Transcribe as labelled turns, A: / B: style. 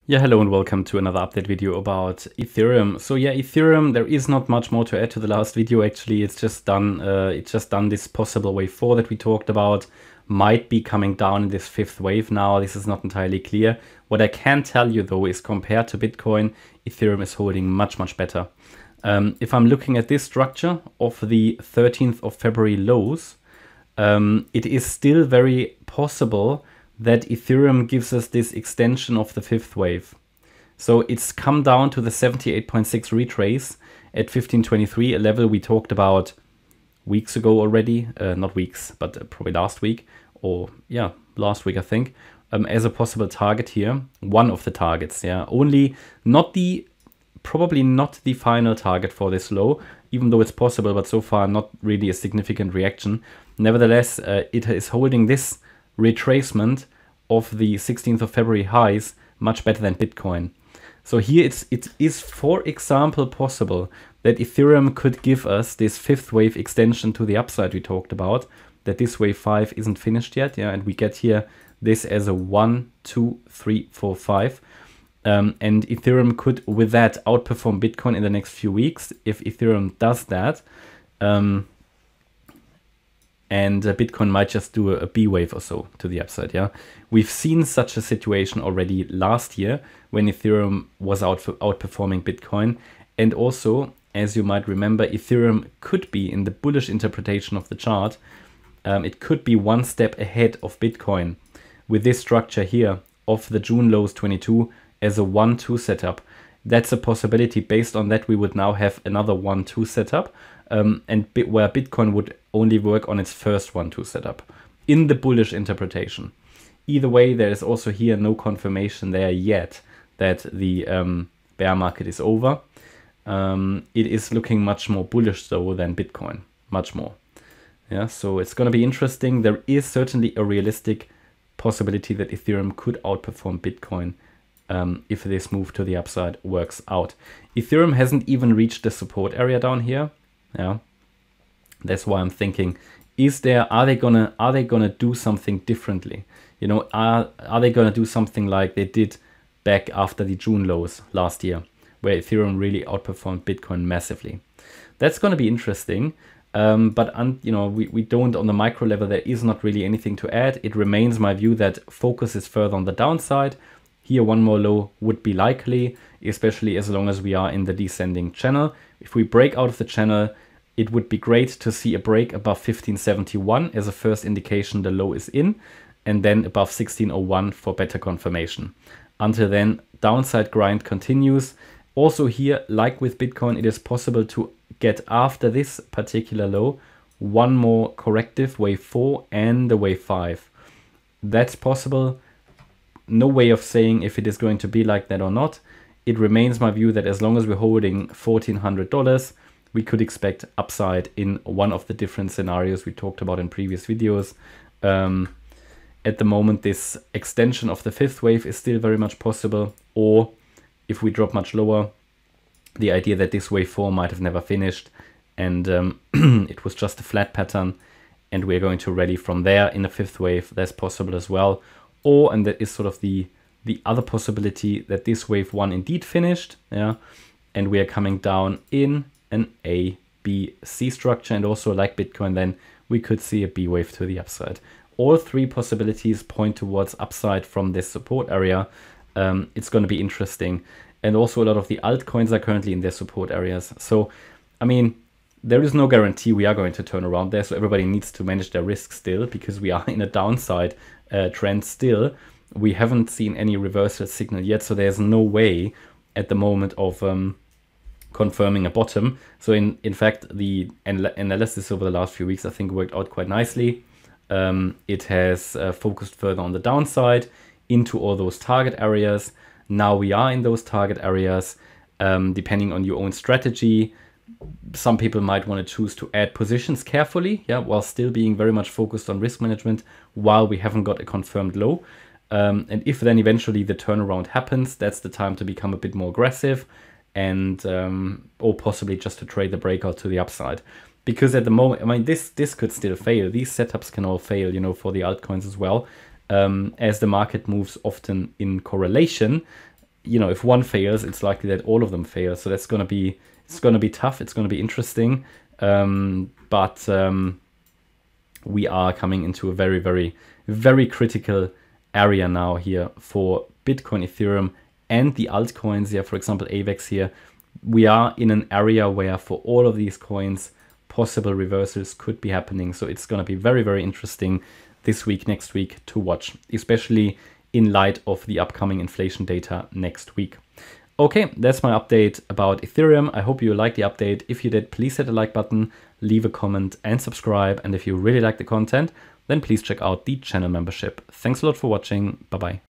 A: Yeah, hello and welcome to another update video about Ethereum. So yeah, Ethereum, there is not much more to add to the last video. Actually, it's just done this possible wave 4 that we talked about. Might be coming down in this fifth wave now. This is not entirely clear. What I can tell you though is compared to Bitcoin, Ethereum is holding much better. If I'm looking at this structure of the 13th of February lows, it is still very possible that Ethereum gives us this extension of the fifth wave. So it's come down to the 78.6 retrace at 1523, a level we talked about weeks ago already, not weeks, but probably last week, or yeah, last week I think, as a possible target here. One of the targets, yeah, probably not the final target for this low, even though it's possible, but so far not really a significant reaction. Nevertheless, it is holding this retracement of the 16th of February highs much better than Bitcoin. So here it is, for example, possible that Ethereum could give us this fifth wave extension to the upside we talked about, that this wave 5 isn't finished yet, yeah, and we get here this as a 1, 2, 3, 4, 5. And Ethereum could, with that, outperform Bitcoin in the next few weeks if Ethereum does that. And Bitcoin might just do a B wave or so to the upside, yeah. We've seen such a situation already last year when Ethereum was outperforming Bitcoin. And also, as you might remember, Ethereum could be, in the bullish interpretation of the chart, it could be one step ahead of Bitcoin with this structure here of the June lows 22 as a 1-2 setup. That's a possibility. Based on that, we would now have another 1-2 setup, where Bitcoin would only work on its first 1-2 setup in the bullish interpretation. Either way, there is also here no confirmation there yet that the bear market is over. It is looking much more bullish though than Bitcoin, much more. Yeah, so it's going to be interesting. There is certainly a realistic possibility that Ethereum could outperform Bitcoin if this move to the upside works out. Ethereum hasn't even reached the support area down here. Yeah, that's why I'm thinking: are they gonna do something differently? You know, are they gonna do something like they did back after the June lows last year, where Ethereum really outperformed Bitcoin massively? That's gonna be interesting. But you know, we don't, on the micro level, there is not really anything to add. It remains my view that focus is further on the downside. Here, one more low would be likely, especially as long as we are in the descending channel. If we break out of the channel, it would be great to see a break above 1571 as a first indication the low is in, and then above 1601 for better confirmation. Until then, downside grind continues. Also here, like with Bitcoin, it is possible to get, after this particular low, one more corrective, wave 4 and the wave 5. That's possible. No way of saying if it is going to be like that or not. It remains my view that as long as we're holding $1,400, we could expect upside in one of the different scenarios we talked about in previous videos. At the moment, this extension of the fifth wave is still very much possible. Or if we drop much lower, the idea that this wave 4 might have never finished and it was just a flat pattern and we're going to rally from there in the fifth wave, that's possible as well. Or, and that is sort of the other possibility, that this wave 1 indeed finished, yeah, and we are coming down in an A, B, C structure, and also like Bitcoin, then we could see a B wave to the upside. All three possibilities point towards upside from this support area. It's going to be interesting. And also a lot of the altcoins are currently in their support areas. So, I mean, there is no guarantee we are going to turn around there. So everybody needs to manage their risk still, because we are in a downside trend still. We haven't seen any reversal signal yet. So there's no way at the moment of confirming a bottom. So in fact, the analysis over the last few weeks, I think, worked out quite nicely. It has focused further on the downside into all those target areas. Now we are in those target areas. Depending on your own strategy, some people might want to choose to add positions carefully, yeah, while still being very much focused on risk management while we haven't got a confirmed low. And if then eventually the turnaround happens, that's the time to become a bit more aggressive and or possibly just to trade the breakout to the upside. Because at the moment, I mean, this could still fail. These setups can all fail, you know, for the altcoins as well. As the market moves often in correlation, you know, if one fails, it's likely that all of them fail. So that's going to be, it's going to be tough. It's going to be interesting. But we are coming into a very, very, very critical area now here for Bitcoin, Ethereum, and the altcoins. Yeah, for example, AVAX here. We are in an area where for all of these coins, possible reversals could be happening. So it's going to be very, very interesting this week, next week to watch, especially in light of the upcoming inflation data next week. Okay, that's my update about Ethereum. I hope you liked the update. If you did, please hit the like button, leave a comment and subscribe. And if you really like the content, then please check out the channel membership. Thanks a lot for watching. Bye-bye.